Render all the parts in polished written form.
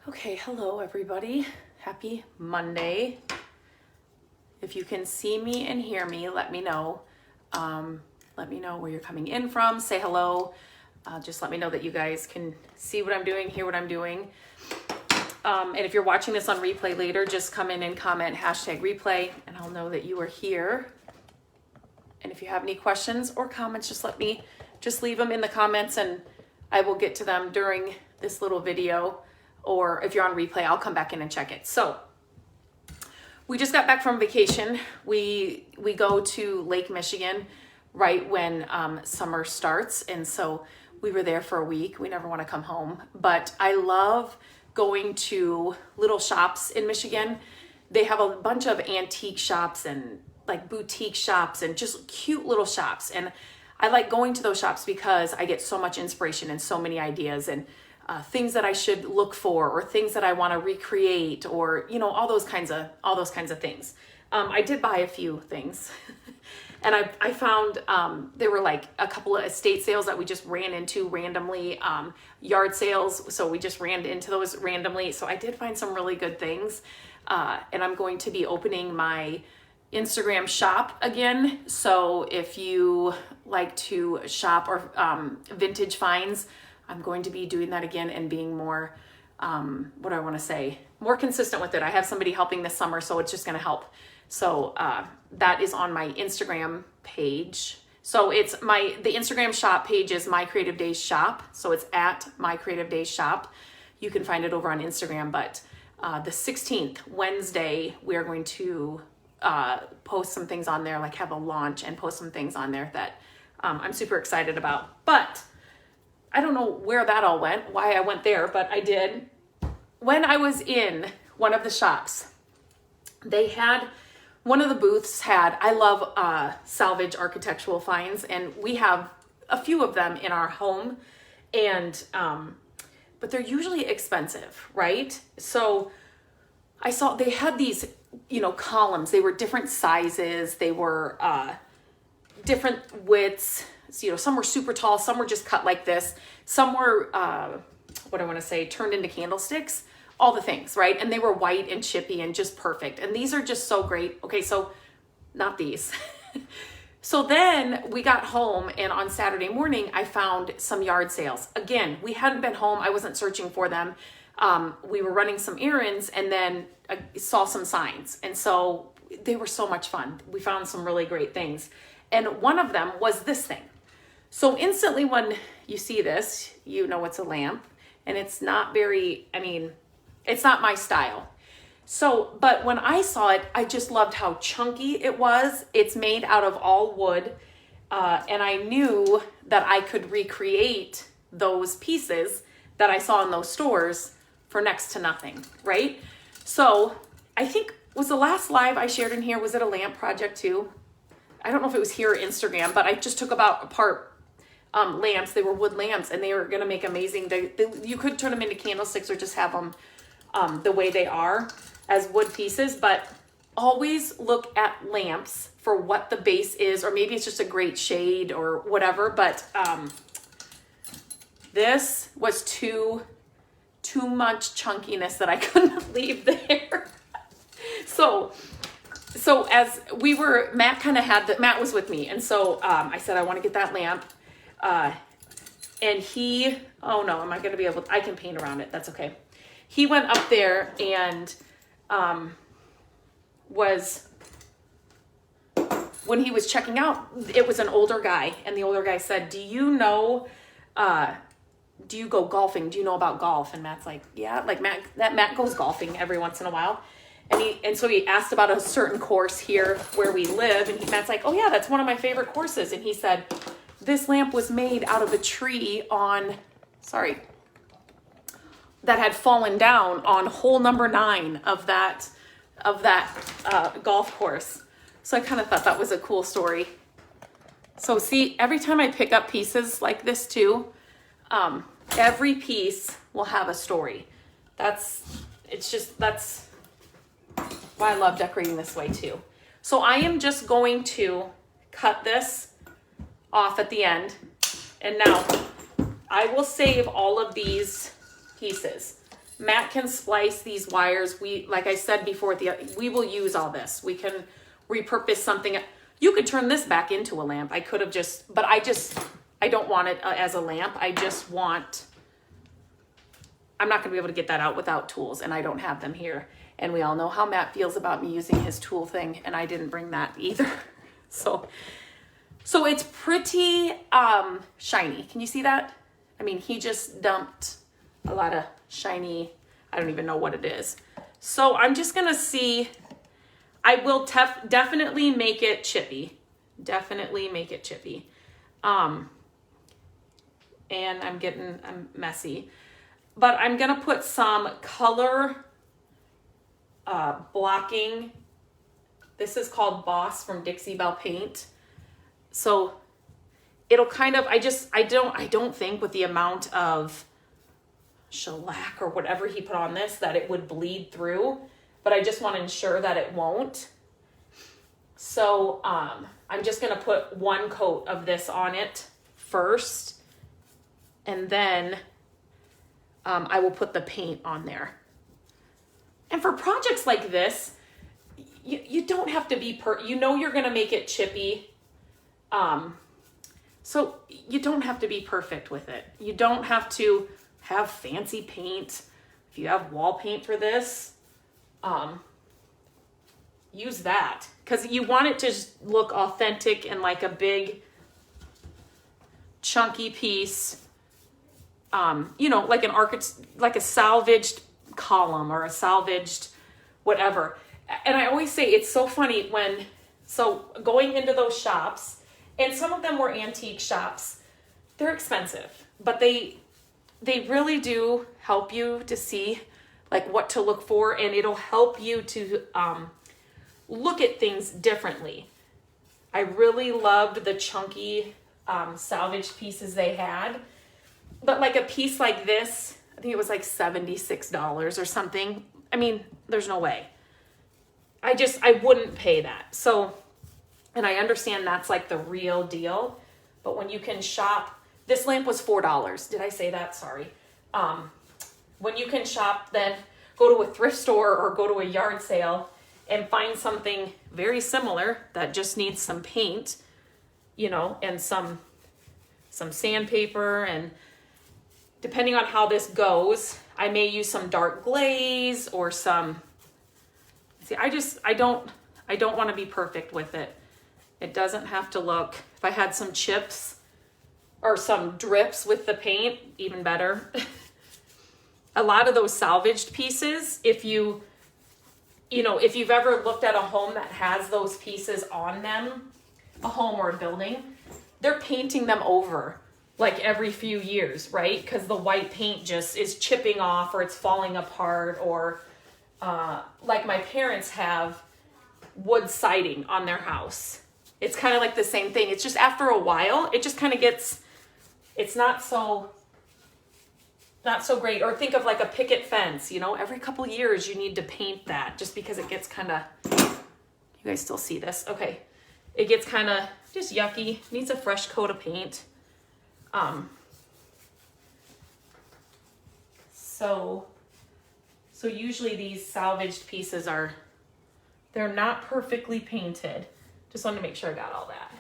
Okay, hello everybody. Happy Monday. If you can see me and hear me, let me know. Let me know where you're coming in from. Say hello. Just let me know that you guys can see what I'm doing, hear what I'm doing. And if you're watching this on replay later, just come in and comment #replay and I'll know that you are here. And if you have any questions or comments, just leave them in the comments and I will get to them during this little video. Or if you're on replay, I'll come back in and check it. So we just got back from vacation. We go to Lake Michigan right when summer starts. And so we were there for a week. We never want to come home. But I love going to little shops in Michigan. They have a bunch of antique shops and like boutique shops and just cute little shops. And I like going to those shops because I get so much inspiration and so many ideas and things that I should look for or things that I want to recreate or, you know, all those kinds of things. I did buy a few things and I found there were like a couple of estate sales that we just ran into randomly, yard sales. So we just ran into those randomly. So I did find some really good things. And I'm going to be opening my Instagram shop again. So if you like to shop or vintage finds, I'm going to be doing that again and being more, more consistent with it. I have somebody helping this summer, so it's just going to help. So that is on my Instagram page. So it's the Instagram shop page is My Creative Days Shop. So it's at My Creative Days Shop. You can find it over on Instagram. But the 16th, Wednesday, we are going to post some things on there, like have a launch and post some things on there that I'm super excited about. But I don't know where that all went, why I went there, but I did. When I was in one of the shops, one of the booths I love Salvage architectural finds, and we have a few of them in our home, and but they're usually expensive, right? So I saw they had these, columns. They were different sizes. They were different widths. So, some were super tall, some were just cut like this, some were, turned into candlesticks, all the things, right? And they were white and chippy and just perfect. And these are just so great. Okay, so not these. So then we got home and on Saturday morning, I found some yard sales. Again, we hadn't been home. I wasn't searching for them. We were running some errands and then I saw some signs. And so they were so much fun. We found some really great things. And one of them was this thing. So instantly when you see this, you know it's a lamp and it's not it's not my style. So, but when I saw it, I just loved how chunky it was. It's made out of all wood. And I knew that I could recreate those pieces that I saw in those stores for next to nothing, right? So I think was the last live I shared in here, was it a lamp project too? I don't know if it was here or Instagram, but I just took apart lamps. They were wood lamps and they were going to make amazing. You could turn them into candlesticks or just have them the way they are as wood pieces, but always look at lamps for what the base is, or maybe it's just a great shade or whatever. But this was too much chunkiness that I couldn't leave there. So as we were, Matt was with me. And so I said, I want to get that lamp. And I can paint around it. That's okay. He went up there and when he was checking out, it was an older guy. And the older guy said, do you go golfing? Do you know about golf? And Matt's like, yeah, like Matt goes golfing every once in a while. And so he asked about a certain course here where we live. And Matt's like, oh yeah, that's one of my favorite courses. And he said, this lamp was made out of a tree that had fallen down on hole number 9 of that golf course. So I kind of thought that was a cool story. So see, every time I pick up pieces like this too, every piece will have a story. That's why I love decorating this way too. So I am just going to cut this off at the end. And now I will save all of these pieces. Matt can splice these wires. Like I said before, we will use all this. We can repurpose something. You could turn this back into a lamp. I could have but I don't want it as a lamp. I'm not going to be able to get that out without tools, and I don't have them here. And we all know how Matt feels about me using his tool thing, and I didn't bring that either. So it's pretty shiny. Can you see that? I mean, he just dumped a lot of shiny, I don't even know what it is. So I'm just going to see. I will definitely make it chippy. Definitely make it chippy. And I'm messy. But I'm going to put some color blocking. This is called Boss from Dixie Belle Paint. So it'll kind of, I don't think with the amount of shellac or whatever he put on this that it would bleed through, but I just want to ensure that it won't. So I'm just going to put one coat of this on it first, and then I will put the paint on there. And for projects like this, you don't have to be you're going to make it chippy. So you don't have to be perfect with it. You don't have to have fancy paint. If you have wall paint for this, use that, because you want it to just look authentic and like a big chunky piece. Like a salvaged column or a salvaged whatever. And I always say it's so funny going into those shops, and some of them were antique shops, they're expensive, but they really do help you to see like what to look for, and it'll help you to look at things differently. I really loved the chunky salvaged pieces they had, but like a piece like this, I think it was like $76 or something. I mean, there's no way. I wouldn't pay that. So, and I understand that's like the real deal, but when you can shop, this lamp was $4. Did I say that? Sorry. When you can shop, then go to a thrift store or go to a yard sale and find something very similar that just needs some paint, and some sandpaper, and depending on how this goes, I may use some dark glaze or some, I don't want to be perfect with it. It doesn't have to look, if I had some chips or some drips with the paint, even better. A lot of those salvaged pieces, if you've ever looked at a home that has those pieces on them, a home or a building, they're painting them over like every few years, right? Because the white paint just is chipping off, or it's falling apart, or like my parents have wood siding on their house. It's kind of like the same thing. It's just after a while, it just kind of gets, it's not so great. Or think of like a picket fence, every couple years you need to paint that, just because it gets kind of, you guys still see this? Okay. It gets kind of just yucky, needs a fresh coat of paint. So usually these salvaged pieces they're not perfectly painted. Just wanted to make sure I got all that.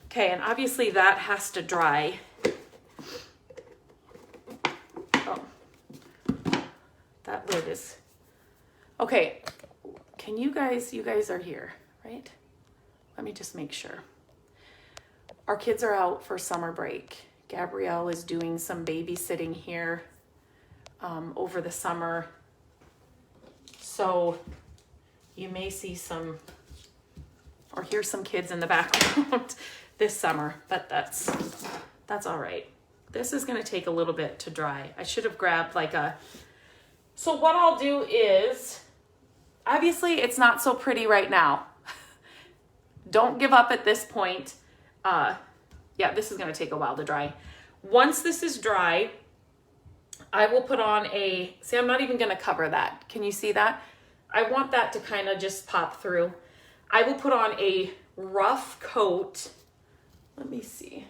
Okay, and obviously that has to dry. Oh, that lid is, okay. Can you guys are here, right? Let me just make sure. Our kids are out for summer break. Gabrielle is doing some babysitting here over the summer. So you may see or hear some kids in the background this summer, but that's all right. This is going to take a little bit to dry. I should have grabbed so what I'll do is, obviously it's not so pretty right now. Don't give up at this point. Yeah, this is going to take a while to dry. Once this is dry, I will put on see, I'm not even going to cover that. Can you see that? I want that to kind of just pop through. I will put on a rough coat. Let me see.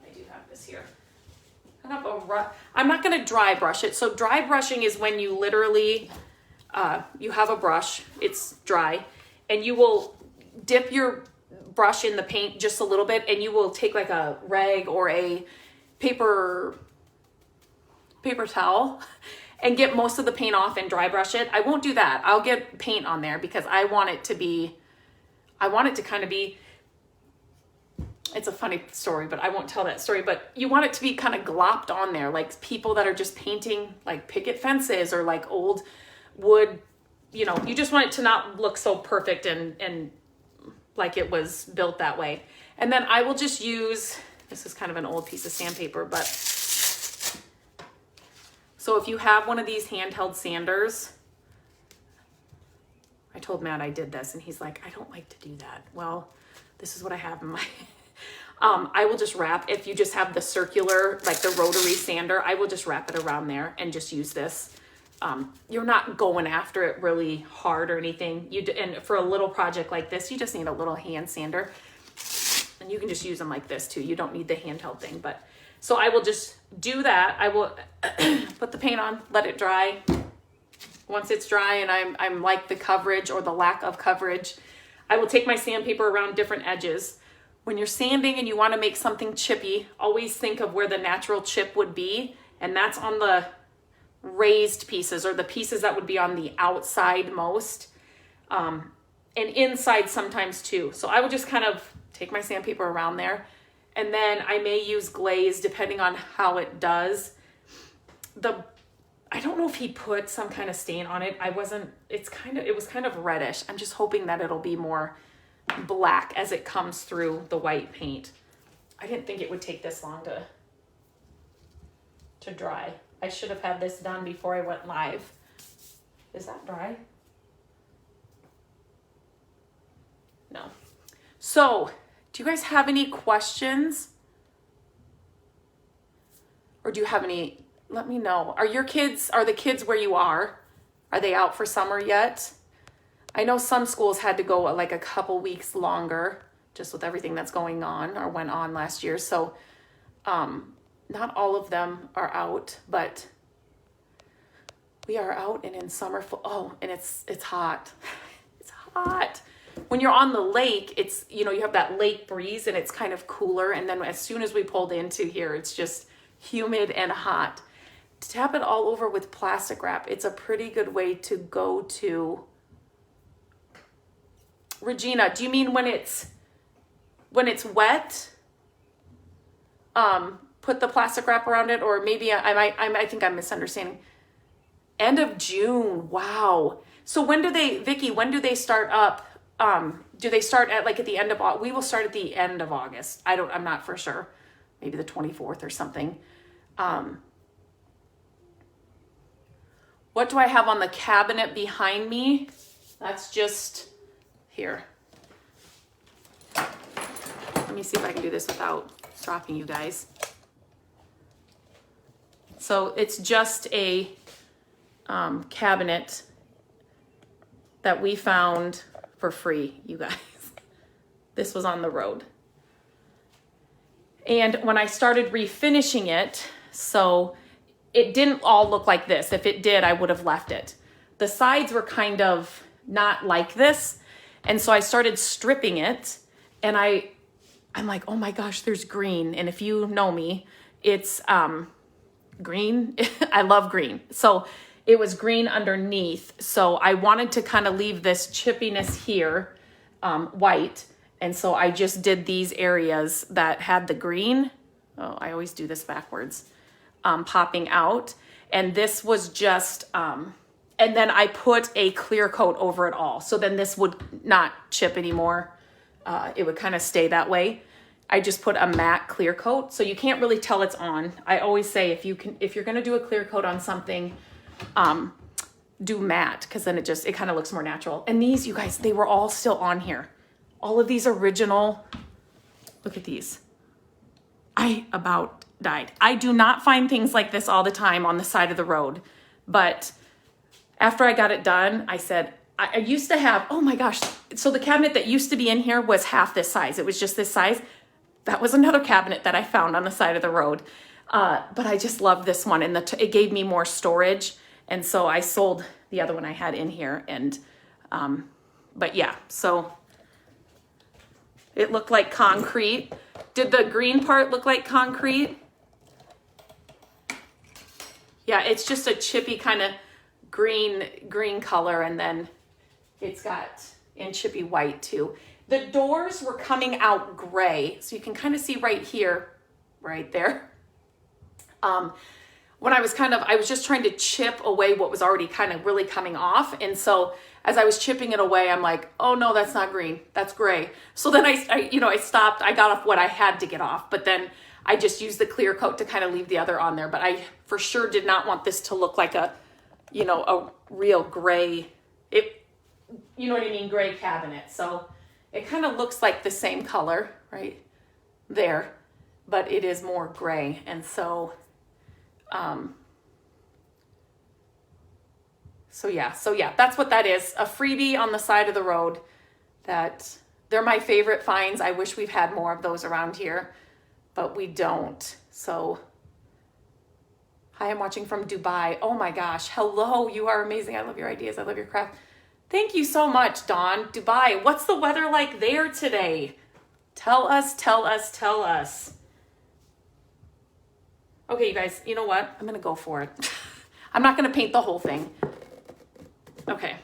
I do have this here. I'm not going to dry brush it. So dry brushing is when you literally, you have a brush, it's dry, and you will dip your brush in the paint just a little bit, and you will take like a rag or a paper towel and get most of the paint off and dry brush it. I won't do that. I'll get paint on there because I want it to kind of be, it's a funny story, but I won't tell that story, but you want it to be kind of glopped on there, like people that are just painting like picket fences or like old wood, you know, you just want it to not look so perfect and like it was built that way. And then I will just use, this is kind of an old piece of sandpaper, but so if you have one of these handheld sanders, I told Matt I did this and he's like, I don't like to do that. Well, this is what I have in my, I will just wrap, if you just have the circular, like the rotary sander, I will just wrap it around there and just use this. You're not going after it really hard or anything. And for a little project like this, you just need a little hand sander. And you can just use them like this too. You don't need the handheld thing, but so I will just do that. I will put the paint on, let it dry. Once it's dry and I'm like the coverage or the lack of coverage, I will take my sandpaper around different edges. When you're sanding and you want to make something chippy, always think of where the natural chip would be, and that's on the raised pieces or the pieces that would be on the outside most, and inside sometimes too. So I will just kind of take my sandpaper around there, and then I may use glaze depending on how it does. I don't know if he put some kind of stain on it. It was kind of reddish. I'm just hoping that it'll be more black as it comes through the white paint. I didn't think it would take this long to dry. I should have had this done before I went live. Is that dry? No. So, do you guys have any questions? Or do you have any, let me know. Are the kids where you are they out for summer yet? I know some schools had to go like a couple weeks longer just with everything that's going on or went on last year. So, not all of them are out, but we are out and in summer. And it's hot. It's hot. When you're on the lake, it's, you have that lake breeze and it's kind of cooler. And then as soon as we pulled into here, it's just humid and hot. To tap it all over with plastic wrap, it's a pretty good way to go to. Regina, do you mean when it's wet? Put the plastic wrap around it, or maybe I think I'm misunderstanding. End of June. Wow. So Vicky, when do they start up? Do they start at like at the end of, we will start at the end of August. I'm not for sure. Maybe the 24th or something. What do I have on the cabinet behind me? That's just here. Let me see if I can do this without dropping you guys. So it's just a cabinet that we found for free, you guys. This was on the road. And when I started refinishing it, so it didn't all look like this. If it did, I would have left it. The sides were kind of not like this. And so I started stripping it, and I'm like, oh my gosh, there's green. And if you know me, it's green. I love green. So it was green underneath. So I wanted to kind of leave this chippiness here, white. And so I just did these areas that had the green. Oh, I always do this backwards, popping out. And this was just, and then I put a clear coat over it all. So then this would not chip anymore. It would kind of stay that way. I just put a matte clear coat, so you can't really tell it's on. I always say if you're gonna do a clear coat on something, do matte, because then it kind of looks more natural. And these, you guys, they were all still on here. All of these original, look at these. I about died. I do not find things like this all the time on the side of the road, but after I got it done, I said, I used to have, oh my gosh, so the cabinet that used to be in here was half this size. It was just this size. That was another cabinet that I found on the side of the road. But I just love this one, and it gave me more storage. And so I sold the other one I had in here. And, but yeah, so it looked like concrete. Did the green part look like concrete? Yeah, it's just a chippy kind of green color, and then it's got in chippy white too. The doors were coming out gray, so you can kind of see right here, right there. When I was just trying to chip away what was already kind of really coming off. And so as I was chipping it away, I'm like, oh no, that's not green, that's gray. So then I stopped, I got off what I had to get off, but then I just used the clear coat to kind of leave the other on there. But I for sure did not want this to look like a real gray, you know what I mean, gray cabinet. So it kind of looks like the same color right there, but it is more gray. And so, so yeah, that's what that is. A freebie on the side of the road. That they're my favorite finds. I wish we've had more of those around here, but we don't. So, hi, I'm watching from Dubai. Oh my gosh. Hello. You are amazing. I love your ideas. I love your craft. Thank you so much, Dawn. Dubai. What's the weather like there today? Tell us. Okay, you guys, you know what? I'm going to go for it. I'm not going to paint the whole thing. Okay.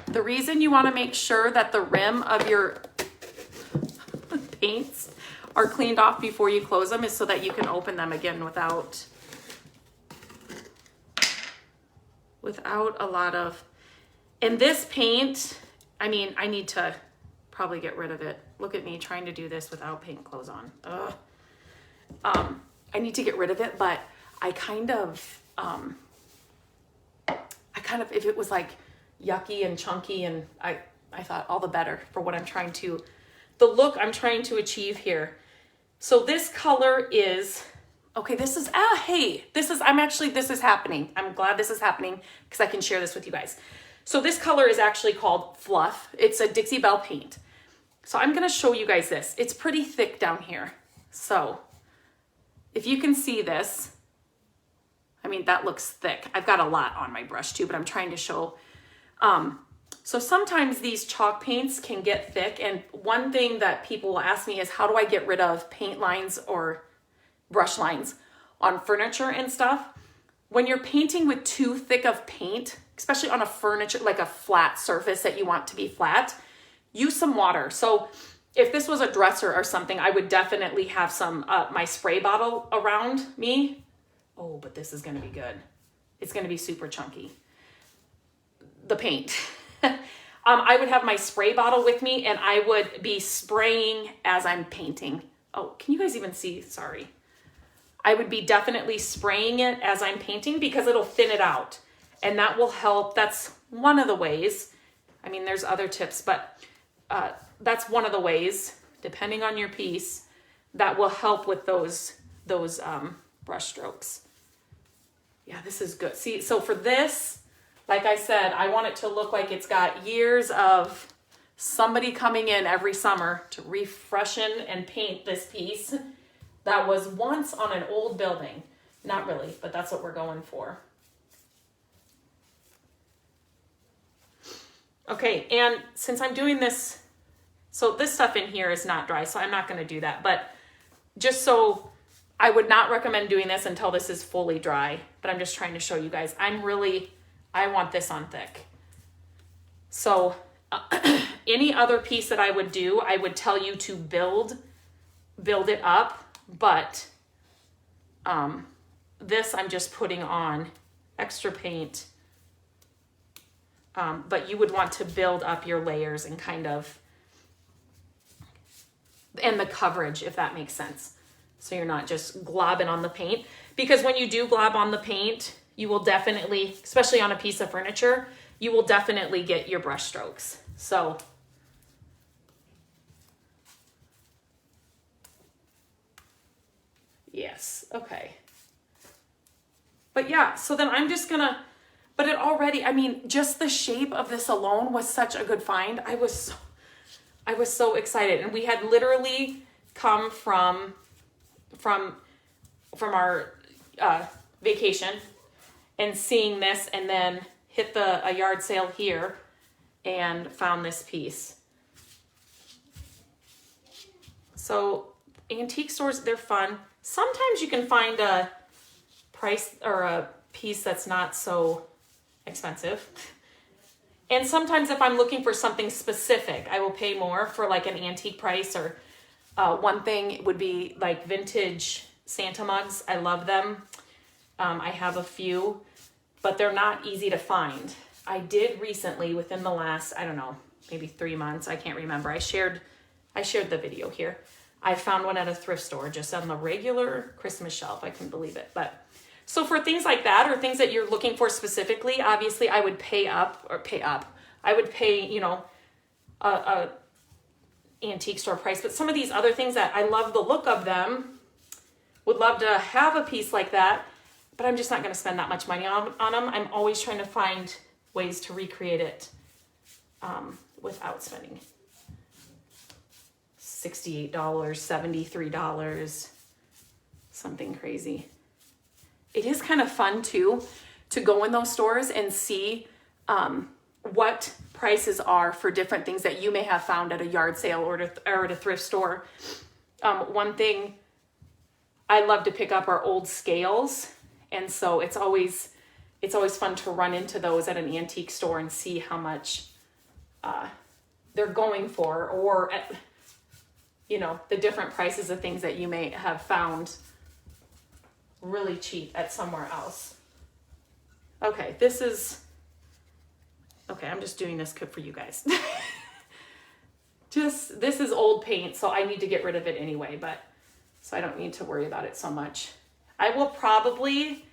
The reason you want to make sure that the rim of your paints are cleaned off before you close them is so that you can open them again without a lot of, and this paint, I mean, I need to probably get rid of it. Look at me trying to do this without paint clothes on. Ugh. I need to get rid of it, but I kind of, if it was like yucky and chunky, and I thought all the better for what the look I'm trying to achieve here. So this color is, okay, this is happening. I'm glad this is happening because I can share this with you guys. So this color is actually called Fluff. It's a Dixie Belle paint. So I'm going to show you guys this. It's pretty thick down here. So if you can see this, I mean, that looks thick. I've got a lot on my brush too, but I'm trying to show. So sometimes these chalk paints can get thick. And one thing that people will ask me is, how do I get rid of paint lines or brush lines on furniture and stuff? When you're painting with too thick of paint, especially on a furniture, like a flat surface that you want to be flat, use some water. So if this was a dresser or something, I would definitely have some, my spray bottle around me. Oh, but this is going to be good. It's going to be super chunky. The paint. I would have my spray bottle with me, and I would be spraying as I'm painting. Oh, can you guys even see? Sorry. I would be definitely spraying it as I'm painting because it'll thin it out. And that will help. That's one of the ways. I mean, there's other tips, but that's one of the ways, depending on your piece, that will help with those brush strokes. Yeah, this is good. See, so for this, like I said, I want it to look like it's got years of somebody coming in every summer to refreshen and paint this piece that was once on an old building. Not really, but that's what we're going for. Okay, and since I'm doing this, so this stuff in here is not dry, so I'm not going to do that. But just so, I would not recommend doing this until this is fully dry. But I'm just trying to show you guys. I want this on thick. So any other piece that I would do, I would tell you to build it up. But this I'm just putting on extra paint. But you would want to build up your layers and kind of, and the coverage, if that makes sense. So you're not just globbing on the paint, because when you do glob on the paint, you will definitely, especially on a piece of furniture, you will definitely get your brush strokes. So yes, okay. But yeah, so then I'm just gonna, but it already, I mean, just the shape of this alone was such a good find. I was so excited. And we had literally come from from our vacation and seeing this, and then hit a yard sale here and found this piece. So antique stores, they're fun. Sometimes you can find a price or a piece that's not so expensive. And sometimes if I'm looking for something specific, I will pay more for like an antique price. Or one thing would be like vintage Santa mugs. I love them. I have a few, but they're not easy to find. I did recently, within the last, I don't know, maybe 3 months, I can't remember. I shared the video here. I found one at a thrift store just on the regular Christmas shelf. I couldn't believe it. But so for things like that, or things that you're looking for specifically, obviously I would pay up. I would pay, you know, a antique store price. But some of these other things that I love the look of them, would love to have a piece like that, but I'm just not going to spend that much money on them. I'm always trying to find ways to recreate it without spending $68, $73, something crazy. It is kind of fun too to go in those stores and see what prices are for different things that you may have found at a yard sale or at a thrift store. One thing I love to pick up are old scales, and so it's always fun to run into those at an antique store and see how much they're going for, or at, you know, the different prices of things that you may have found really cheap at somewhere else. Okay, I'm just doing this for you guys. This is old paint, so I need to get rid of it anyway, but so I don't need to worry about it so much. I will probably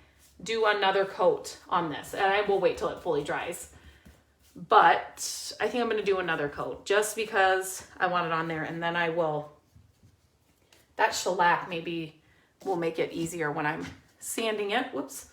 do another coat on this, and I will wait till it fully dries. But I think I'm going to do another coat just because I want it on there, and then I will, that shellac maybe will make it easier when I'm sanding it. Whoops.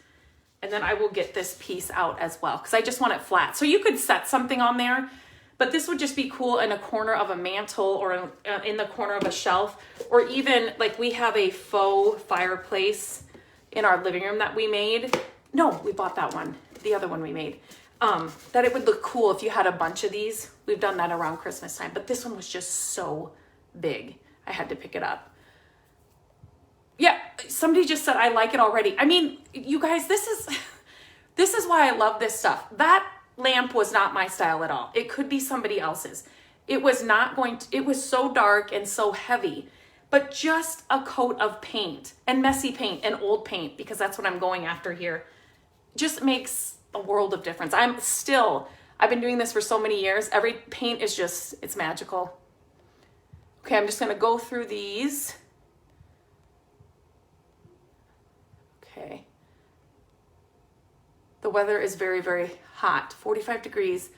And then I will get this piece out as well because I just want it flat. So you could set something on there, but this would just be cool in a corner of a mantle or in the corner of a shelf, or even like we have a faux fireplace in our living room that we made. No, we bought that one, the other one we made. That it would look cool if you had a bunch of these. We've done that around Christmas time, but this one was just so big. I had to pick it up. Yeah, somebody just said, I like it already. I mean, you guys, this is why I love this stuff. That lamp was not my style at all. It could be somebody else's. It was so dark and so heavy, but just a coat of paint and messy paint and old paint, because that's what I'm going after here, just makes a world of difference. I've been doing this for so many years. Every paint is it's magical. Okay, I'm just gonna go through these. Okay. The weather is very, very hot, 45 degrees.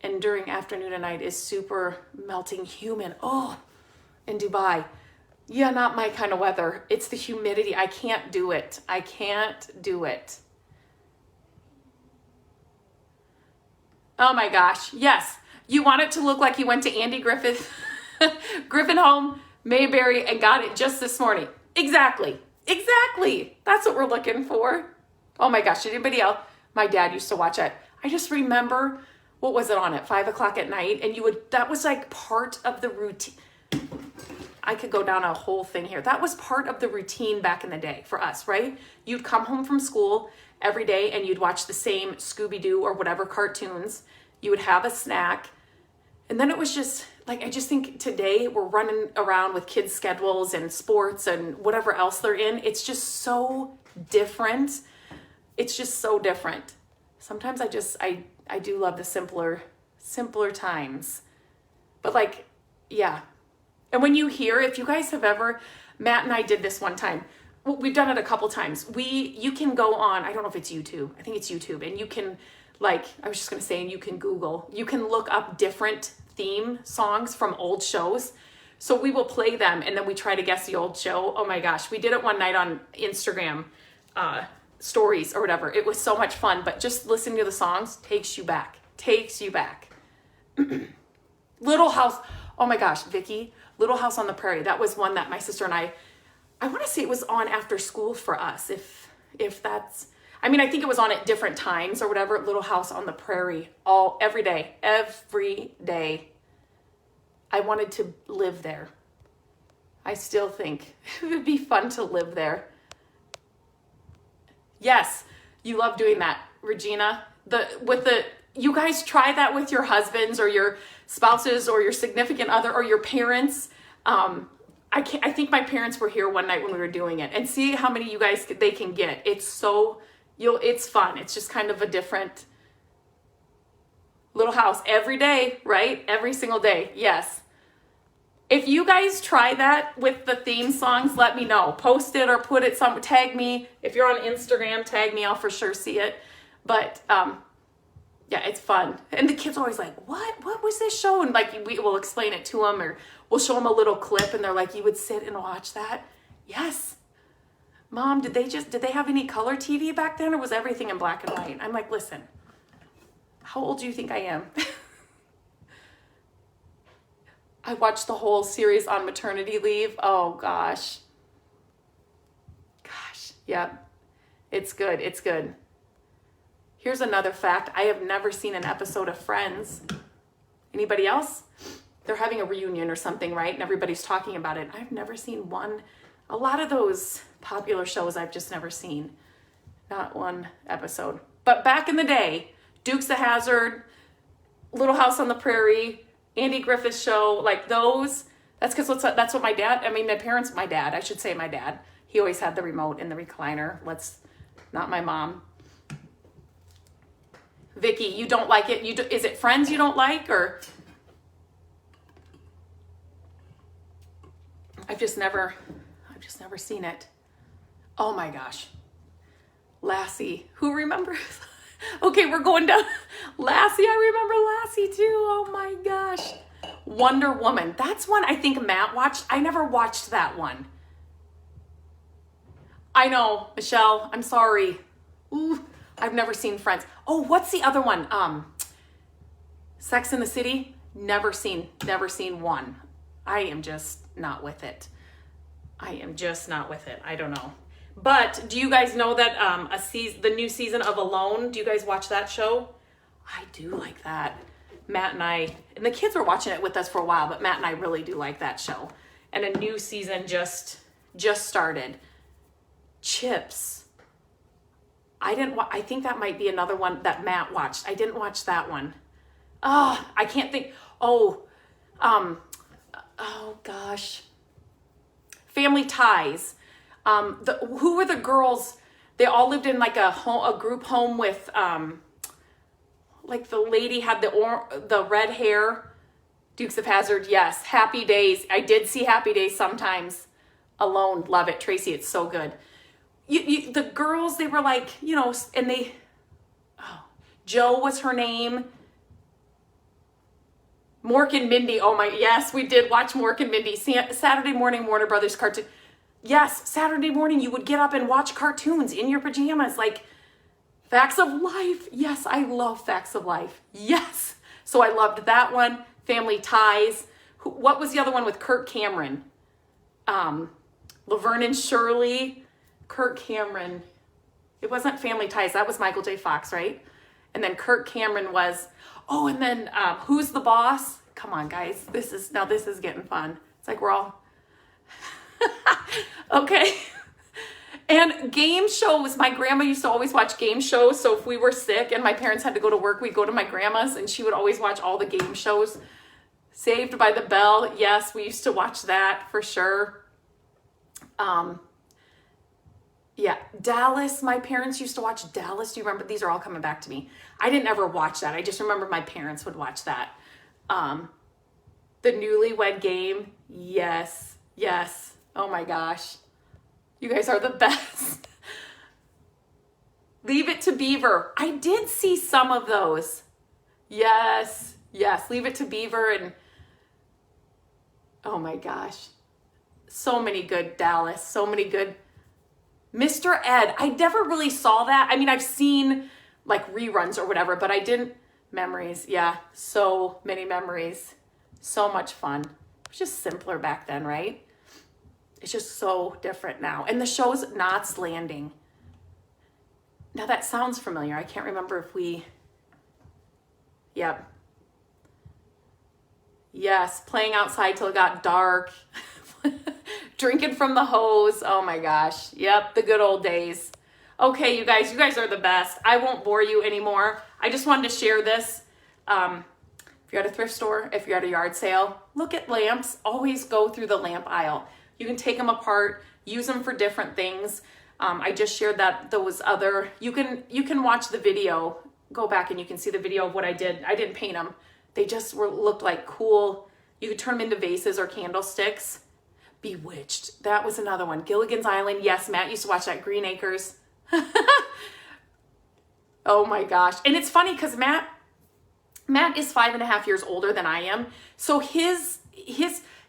And during afternoon and night is super melting humid. Oh, in Dubai. Yeah, not my kind of weather. It's the humidity. I can't do it. Oh my gosh. Yes. You want it to look like you went to Andy Griffin Home, Mayberry, and got it just this morning. Exactly. That's what we're looking for. Oh my gosh. Anybody else? My dad used to watch it. I just remember, what was it on at 5 o'clock at night? And that was like part of the routine. I could go down a whole thing here. That was part of the routine back in the day for us, right? You'd come home from school every day and you'd watch the same Scooby-Doo or whatever cartoons. You would have a snack. And then it was just like, I just think today we're running around with kids' schedules and sports and whatever else they're in. It's just so different. Sometimes I do love the simpler times. But like, yeah. And when you hear, if you guys have ever, Matt and I did this one time. Well, we've done it a couple times. You can go on, I don't know if it's YouTube. I think it's YouTube. And you can and you can Google. You can look up different theme songs from old shows. So we will play them and then we try to guess the old show. Oh my gosh. We did it one night on Instagram stories or whatever. It was so much fun, but just listening to the songs takes you back. Little House. Oh my gosh, Vicky, Little House on the Prairie. That was one that my sister and I I want to say it was on after school for us, if that's, I mean, I think it was on at different times or whatever. Little House on the Prairie, every day. I wanted to live there. I still think it would be fun to live there. Yes, you love doing that, Regina. You guys try that with your husbands or your spouses or your significant other or your parents. I think my parents were here one night when we were doing it, and see how many you guys they can get. It's fun. It's just kind of a different Little House every day, right? Every single day. Yes. If you guys try that with the theme songs, let me know. Post it or put it tag me. If you're on Instagram, tag me. I'll for sure see it. But yeah, it's fun. And the kids are always like, what was this show? And like, we will explain it to them, or we'll show them a little clip and they're like, you would sit and watch that? Yes. Mom, did they have any color TV back then, or was everything in black and white? I'm like, listen, how old do you think I am? I watched the whole series on maternity leave. Oh gosh. Yeah. It's good. It's good. Here's another fact. I have never seen an episode of Friends. Anybody else? They're having a reunion or something, right? And everybody's talking about it. I've never seen one. A lot of those popular shows I've just never seen. Not one episode. But back in the day, Dukes of Hazzard, Little House on the Prairie, Andy Griffith's Show, like those. That's what my dad, my dad, he always had the remote in the recliner. Not my mom. Vicky, you don't like it? Is it Friends you don't like, or? I've just never seen it. Oh my gosh. Lassie, who remembers? Okay, we're going down. Lassie, I remember Lassie too. Oh my gosh. Wonder Woman. That's one I think Matt watched. I never watched that one. I know, Michelle, I'm sorry. Ooh, I've never seen Friends. Oh, what's the other one? Sex and the City? Never seen one. I am just not with it. I don't know. But do you guys know that the new season of Alone, do you guys watch that show? I do like that. Matt and the kids were watching it with us for a while, but Matt and I really do like that show. And a new season just started. Chips. I think that might be another one that Matt watched. I didn't watch that one. Oh, I can't think. Oh gosh. Family Ties. Who were the girls? They all lived in like a group home with, like the lady had the red hair. Dukes of Hazzard, yes. Happy Days. I did see Happy Days sometimes. Alone, love it. Tracy, it's so good. The girls, they were like, and Joe was her name. Mork and Mindy. Oh my, yes, we did watch Mork and Mindy. Saturday morning, Warner Brothers cartoon. Yes, Saturday morning, you would get up and watch cartoons in your pajamas, like Facts of Life. Yes, I love Facts of Life. Yes. So I loved that one. Family Ties. What was the other one with Kirk Cameron? Laverne and Shirley. Kirk Cameron. It wasn't Family Ties. That was Michael J. Fox, right? And then Kirk Cameron was, and then Who's the Boss? Come on, guys. This is getting fun. It's like we're all, okay. And game shows. My grandma used to always watch game shows. So if we were sick and my parents had to go to work, we'd go to my grandma's and she would always watch all the game shows. Saved by the Bell. Yes, we used to watch that for sure. Yeah, Dallas. My parents used to watch Dallas. Do you remember? These are all coming back to me. I didn't ever watch that. I just remember my parents would watch that. The Newlywed Game. Yes. Oh my gosh. You guys are the best. Leave It to Beaver. I did see some of those. Yes. Leave It to Beaver. And oh my gosh. So many good Dallas. So many good Mr. Ed. I never really saw that. I mean, I've seen like reruns or whatever, but I didn't. Memories. Yeah. So many memories. So much fun. It was just simpler back then, right? It's just so different now. And the show's Knots Landing. Now that sounds familiar. I can't remember if we, yep. Yes, playing outside till it got dark. Drinking from the hose. Oh my gosh. Yep, the good old days. Okay, you guys are the best. I won't bore you anymore. I just wanted to share this. If you're at a thrift store, if you're at a yard sale, look at lamps. Always go through the lamp aisle. You can take them apart, use them for different things. I just shared that those other, you can watch the video, go back and you can see the video of what I did. I didn't paint them. They just looked like cool. You could turn them into vases or candlesticks. Bewitched. That was another one. Gilligan's Island. Yes, Matt used to watch that. Green Acres. Oh my gosh. And it's funny because Matt is 5.5 years older than I am. So he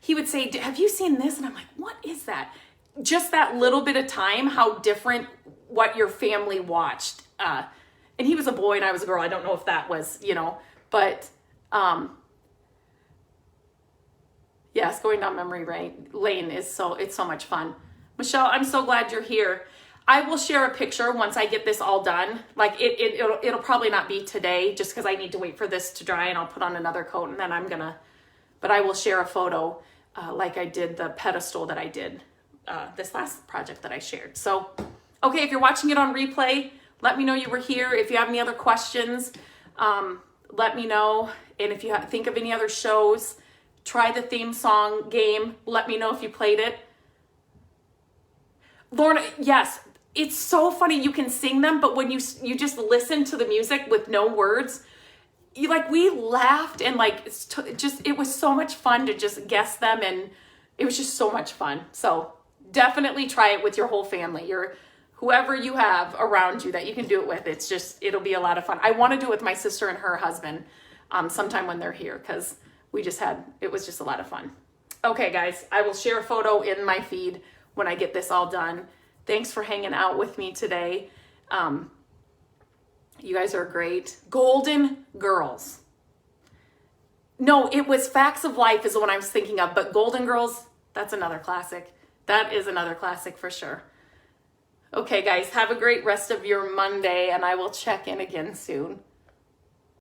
would say, have you seen this? And I'm like, what is that? Just that little bit of time, how different what your family watched. And he was a boy and I was a girl. I don't know if that was, but yes, going down memory lane is it's so much fun. Michelle, I'm so glad you're here. I will share a picture once I get this all done. Like it'll probably not be today just because I need to wait for this to dry and I'll put on another coat and then but I will share a photo like I did the pedestal that I did this last project that I shared. So, okay, if you're watching it on replay, let me know you were here. If you have any other questions, let me know. And if you think of any other shows, try the theme song game. Let me know if you played it. Lorna, yes, it's so funny. You can sing them, but when you just listen to the music with no words, we laughed and it was so much fun to just guess them, and it was just so much fun. So definitely try it with your whole family, whoever you have around you that you can do it with. It'll be a lot of fun. I want to do it with my sister and her husband sometime when they're here because it was just a lot of fun. Okay, guys, I will share a photo in my feed when I get this all done. Thanks for hanging out with me today. You guys are great. Golden Girls. No, it was Facts of Life is the one I was thinking of, but Golden Girls, that's another classic. That is another classic for sure. Okay, guys, have a great rest of your Monday, and I will check in again soon.